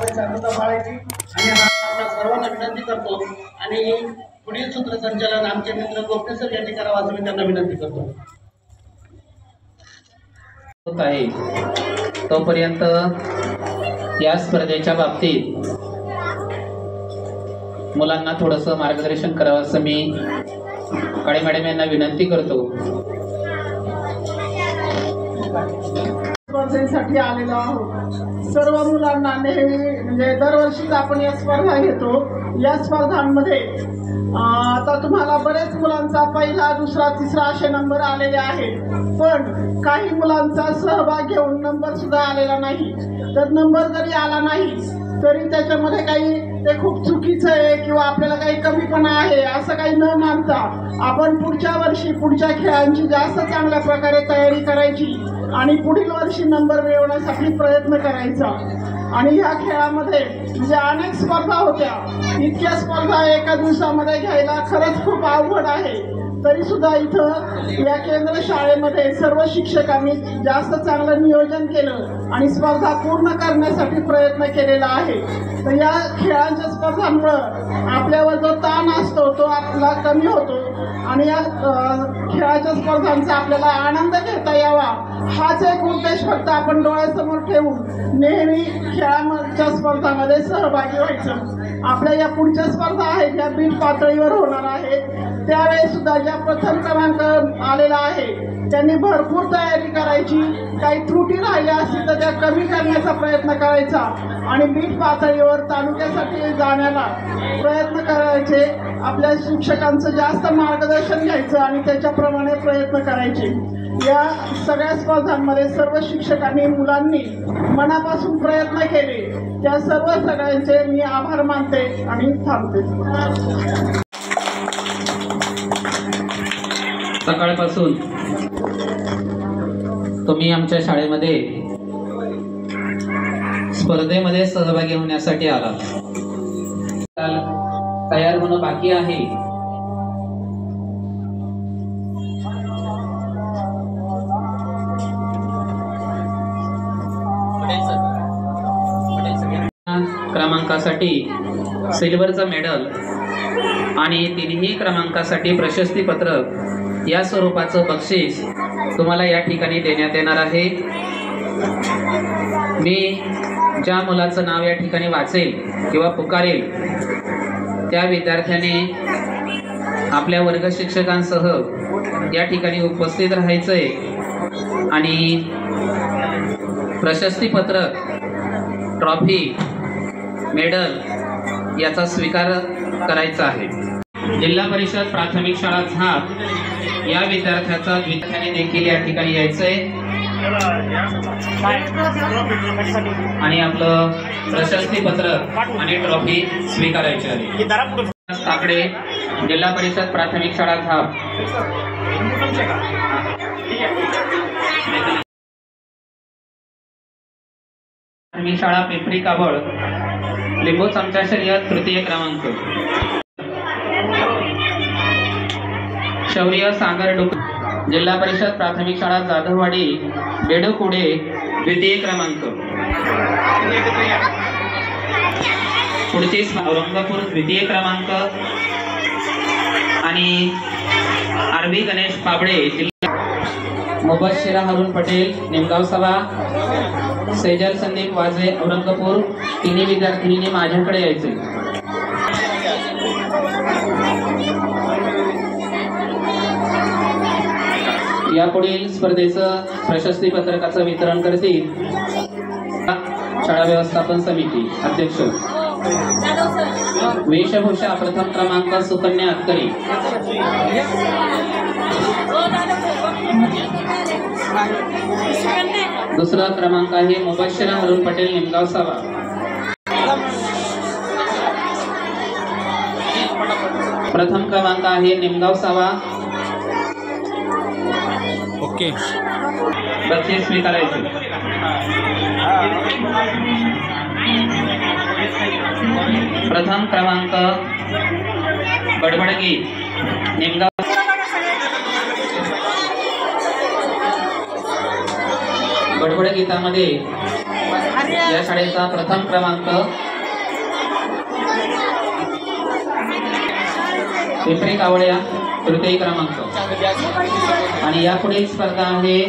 आपण शांतता पाळायची आणि आपल्या सर्वांना विनंती करतो आणि पुढील सूत्रसंचालन आमचे मित्र गोपने सर यांनी करावं असं मी त्यांना विनंती करतो. तोपर्यंत या स्पर्धेच्या बाबतीत मुलांना थोडंसं मार्गदर्शन करावं असं मी काळे मॅडम यांना विनंती करतो. स्पर्धेसाठी आलेलो आहोत. सर्व मुलांना नेहमी म्हणजे दरवर्षीच आपण या स्पर्धा घेतो. या स्पर्धांमध्ये आता तुम्हाला बरेच मुलांचा पहिला, दुसरा, तिसरा असे नंबर आलेले आहेत. पण काही मुलांचा सहभाग घेऊन नंबर सुद्धा आलेला नाही. तर नंबर जरी आला नाही तरी त्याच्यामध्ये काही ते खूप चुकीचं आहे किंवा आपल्याला काही कमीपणा आहे असं काही न मानता आपण पुढच्या वर्षी पुढच्या खेळांची जास्त चांगल्या प्रकारे तयारी करायची आणि पुढील वर्षी नंबर मिळवण्यासाठी प्रयत्न करायचा. आणि ह्या खेळामध्ये म्हणजे अनेक स्पर्धा होत्या. इतक्या स्पर्धा एका दिवसामध्ये घ्यायला खरंच खूप अवघड आहे. तरी सुद्धा इथं या केंद्र शाळेमध्ये सर्व शिक्षकांनी जास्त चांगलं नियोजन केलं आणि स्पर्धा पूर्ण करण्यासाठी प्रयत्न केलेला आहे. तर या खेळांच्या स्पर्धांमुळं आपल्यावर जो ताण असतो तो आपला कमी होतो आणि या खेळाच्या स्पर्धांचा आपल्याला आनंद घेता यावा हाच एक उद्देश फक्त आपण डोळ्यासमोर ठेवून नेहमी खेळाच्या स्पर्धांमध्ये सहभागी व्हायचं. आपल्या या पुढच्या स्पर्धा आहेत या बीट पातळीवर होणार आहेत. त्यावेळेस सुद्धा ज्या प्रथम क्रमांक आलेला आहे त्यांनी भरपूर तयारी करायची. काही त्रुटी राहिल्या असतील तर त्या कमी करण्याचा प्रयत्न करायचा आणि बीट पातळीवर तालुक्यासाठी जाण्याला प्रयत्न करायचे. आपल्या शिक्षकांचं जास्त मार्गदर्शन घ्यायचं आणि त्याच्याप्रमाणे प्रयत्न करायचे. या सगळ्या स्पर्धांमध्ये सर्व शिक्षकांनी मुलांनी मनापासून प्रयत्न केले. त्या सर्व सगळ्यांचे मी आभार मानते आणि थांबते. सकाळपासून तुम्ही आमच्या शाळेमध्ये स्पर्धेमध्ये सहभागी होण्यासाठी आलात. तयार होणं बाकी आहे. क्रमांकासाठी सिल्वरचं मेडल आणि तिन्ही क्रमांकासाठी प्रशस्ती पत्रक या स्वरूपाचं बक्षीस तुम्हाला या ठिकाणी देण्यात येणार आहे. मी ज्या मुलाचं नाव या ठिकाणी वाचेल किंवा पुकारेल त्या विद्यार्थ्याने आपल्या वर्ग शिक्षकांसह या ठिकाणी उपस्थित राहायचंय आणि प्रशस्ती पत्रक, ट्रॉफी, मेडल याचा स्वीकार करायचा आहे. जिल्हा परिषद प्राथमिक शाळा झाप या विद्यार्थ्याचा देखील या ठिकाणी यायचंय आणि आपलं प्रशस्ती पत्रक आणि ट्रॉफी स्वीकारायची आहे. काकडे जिल्हा परिषद प्राथमिक शाळा झाप. प्राथमिक शाळा पिंपरी काबळ लिंबू चमचा शर्यत तृतीय क्रमांक. शौर्य सागर डुक जिल्हा परिषद प्राथमिक शाळा जाधववाडी बेडकुडे द्वितीय क्रमांक. पुढची औरंगापूर द्वितीय क्रमांक आणि आरबी गणेश पाबडे जिल्हा. मुबशिरा हरून पटेल निमगाव सभा, सेजल संदीप वाजे औरंगापूर. तिन्ही विद्यार्थिनींनी माझ्याकडे यायचे. यापुढील स्पर्धेचं प्रशस्ती पत्रकाचं वितरण करतील शाळा व्यवस्थापन समिती अध्यक्ष. वेशभूषा प्रथम क्रमांक सुकन्या अतकरी. दुसरा क्रमांक आहे मुबशिरा हरून पटेल निमगाव सभा. प्रथम क्रमांक आहे निमगाव सभा. ओके, बक्षीस स्वीकारायचे. प्रथम क्रमांक बडबडगी निमगाव. बडबड गीतामध्ये या शाळेचा प्रथम क्रमांक, पिंपरी कावळ्या तृतीय क्रमांक. आणि यापुढील स्पर्धा आहे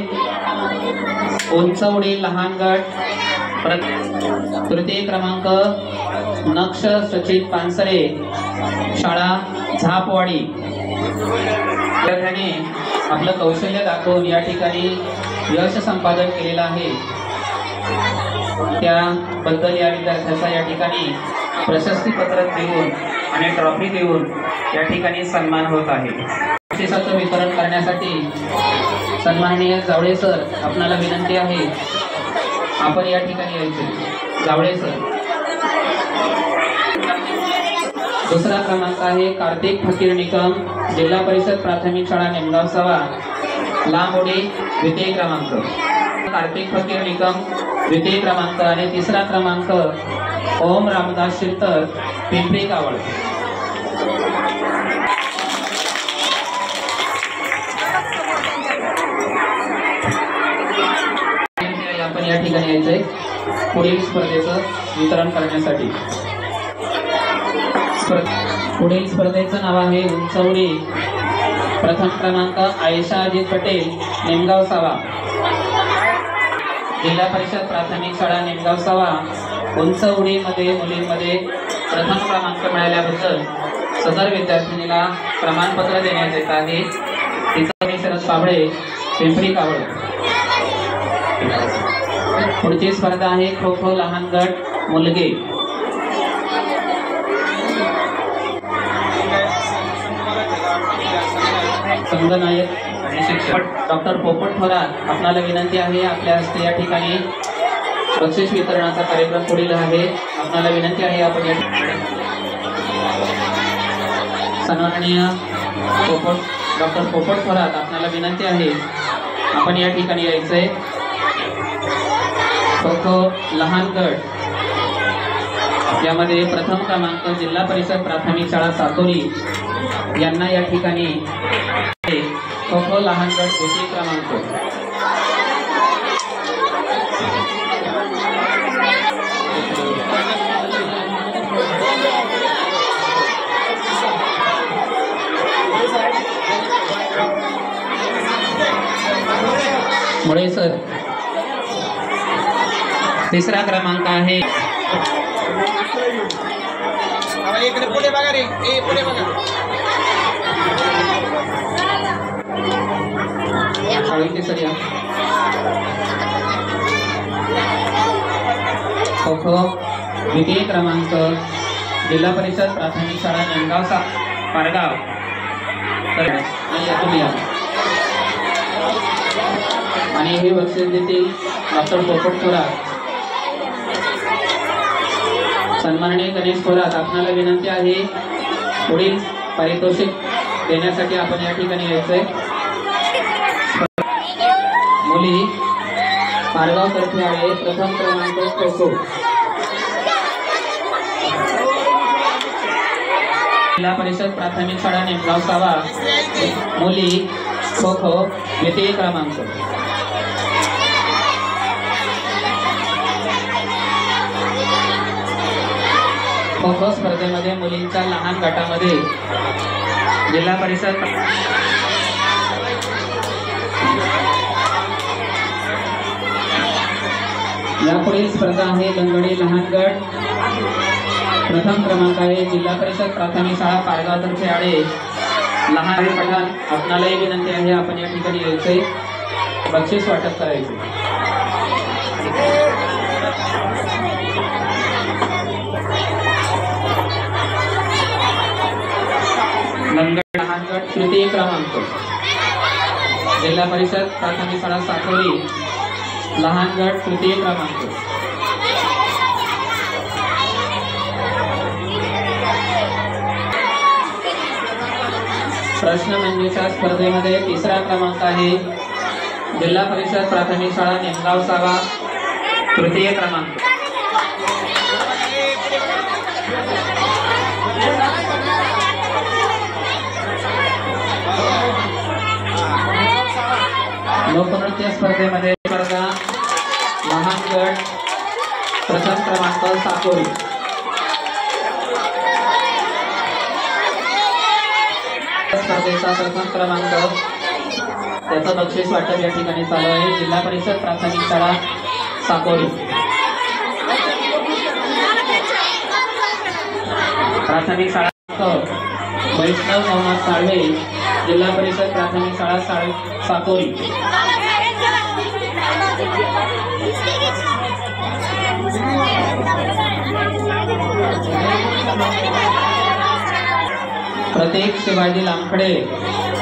उंच उडी लहान गट, तृतीय क्रमांक नक्ष सचिन पानसरे, शाळा झापवाडी. विद्यार्थ्याने आपलं कौशल्य दाखवून या ठिकाणी यश संपादन केलेलं आहे. त्याबद्दल या विद्यार्थ्याचा या ठिकाणी प्रशस्तीपत्रक देऊन आणि ट्रॉफी देऊन या ठिकाणी सन्मान होत आहे. बक्षिसाचं वितरण करण्यासाठी सन्माननीय जावळे सर आपणाला विनंती आहे, आपण या ठिकाणी यायचे. जावळे सर. दुसरा क्रमांक आहे कार्तिक फकीर निकम, जिल्हा परिषद प्राथमिक शाळा निमगाव सवा, लांब उडी द्वितीय क्रमांक. कार्तिक फकीर निकम द्वितीय क्रमांक. आणि तिसरा क्रमांक ओम रामदास शिरतर, पिंपरी कावळ. आपण या ठिकाणी यायचंय पुढील स्पर्धेचं वितरण करण्यासाठी. पुढील स्पर्धेचं नाव आहे उंच उडी. प्रथम क्रमांक आयशा अजित पटेल, निमगाव सावा, जिल्हा परिषद प्राथमिक शाळा निमगाव सावा. उंच उडीमध्ये मुलींमध्ये प्रथम क्रमांक मिळाल्याबद्दल सदर विद्यार्थिनीला प्रमाणपत्र देण्यात येत आहे. तिचा शरद पाबळे, पिंपरी कावळ. पुढची स्पर्धा आहे खो खो लहान गट मुलगे. संघनायक आणि शिक्षक डॉक्टर पोपट थोरात आपणाला विनंती आहे, आपल्या हस्ते या ठिकाणी बक्षीस वितरणाचा कार्यक्रम पुढील आहे. आपणाला विनंती आहे, आपण या सन्माननीय डॉक्टर पोपट थोरात आपणाला विनंती आहे, आपण या ठिकाणी यायचंय. खो खो लहान गट यामध्ये प्रथम क्रमांक जिल्हा परिषद प्राथमिक शाळा सातोरी यांना या ठिकाणी खो खो लहान गट द्वितीय क्रमांक. मुळे सर. तिसरा क्रमांक आहे पुढे बघा रे, पुढे बघा. खो खो द्वितीय क्रमांक जिल्हा परिषद प्राथमिक शाळा निमगाव पारगाव. आणि हे बक्षीस देतील डॉक्टर पोपट थोरात. सन्माननीय गणेश थोरात आपणाला विनंती आहे, पुढील पारितोषिक देण्यासाठी आपण या ठिकाणी यायचंय. मुली पारगाव तर्फे आहे प्रथम क्रमांक खो खो. जिल्हा परिषद प्राथमिक शाळा निमगाव सावा, मुली खो खो द्वितीय क्रमांक. खो खो स्पर्धेमध्ये मुलींच्या लहान गटामध्ये जिल्हा परिषद यापुढील स्पर्धा आहे लंगडी लहान गट. प्रथम क्रमांक आहे जिल्हा परिषद प्राथमिक शाळा पारगाव तर्फे आडे लहान पठाण. आपणालाही विनंती आहे, आपण या ठिकाणी यायचे, बक्षीस वाटप करायचे. लंगड लहान गट तृतीय क्रमांक जिल्हा परिषद प्राथमिक शाळा साखोरी, लहान गट तृतीय क्रमांक. प्रश्नमंजुषा स्पर्धेमध्ये तिसरा क्रमांक आहे जिल्हा परिषद प्राथमिक शाळा निमगाव सावा, तृतीय क्रमांक. लोकनृत्य स्पर्धेमध्ये स्पर्धा लहान गट गाव साकोरी. स्पर्धेचा प्रथम क्रमांक त्याचं बक्षीस वाटप या ठिकाणी चालू आहे. जिल्हा परिषद प्राथमिक शाळा साकोरी. प्राथमिक शाळा वैष्णव नवनाथ साळवे, जिल्हा परिषद प्राथमिक शाळा साकोरी. प्रतीक शिवाजी लांबखडे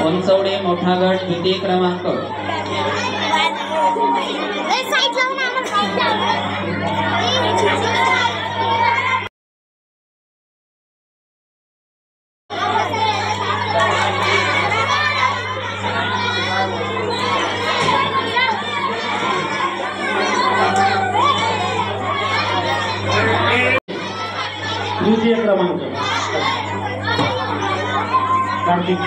उंचवडे मोठा गट द्वितीय क्रमांक. द्वितीय क्रमांक कार्तिक.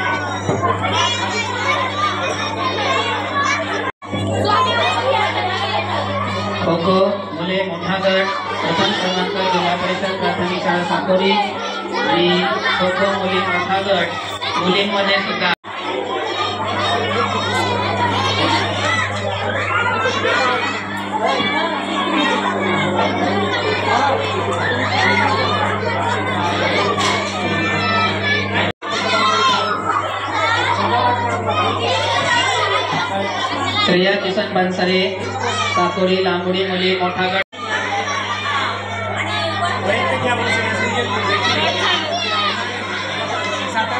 खो खो मुले मोठा गट प्रथम क्रमांक जिल्हा परिषद प्राथमिक शाळा साकोरी. आणि खो खो मुली मोठा गट मुलींमध्ये सुद्धा श्रेया किसन बनसरे साकोरी लांबुडी मुली मोठा गट.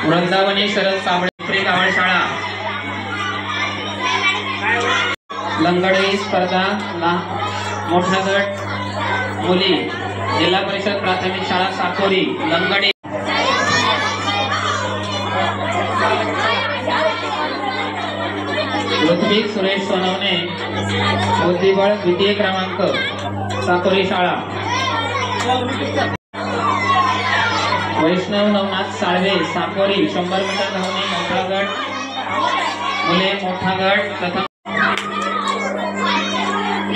वृंदावनी शरद साबळे गावळ शाळा. लंगडी स्पर्धा मोठा गट मुली जिल्हा परिषद प्राथमिक शाळा साकोरी. लंगडी ऋत्विक सुरेश सोनवणे बुद्धिबळ द्वितीय क्रमांक साकोरी शाळा. वैष्णव नवनाथ साळवे साकोरी 100 मीटर धावणे मोठा गट मुले मोठा गट प्रथम.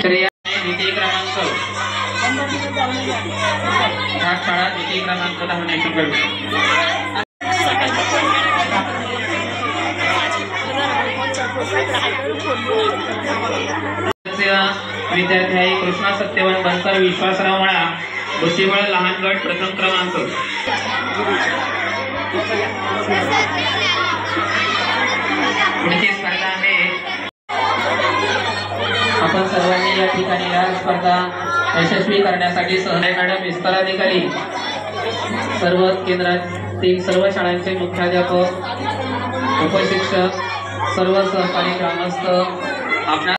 श्रेया द्वितीय क्रमांक शाळा द्वितीय क्रमांक धावणे 100 मीटर. विद्यार्थी आहे कृष्णा सत्यवन बनकर विश्वासराव मळा बुद्धिबळ लहान गट प्रथम क्रमांक. पुढची स्पर्धा आहे. आपण सर्वांनी या ठिकाणी या स्पर्धा यशस्वी करण्यासाठी सहकार्य मॅडम विस्ताराधिकारी सर्व केंद्रातील सर्व शाळांचे मुख्याध्यापक उपशिक्षक सर्व सहकारी ग्रामस्थ आपल्या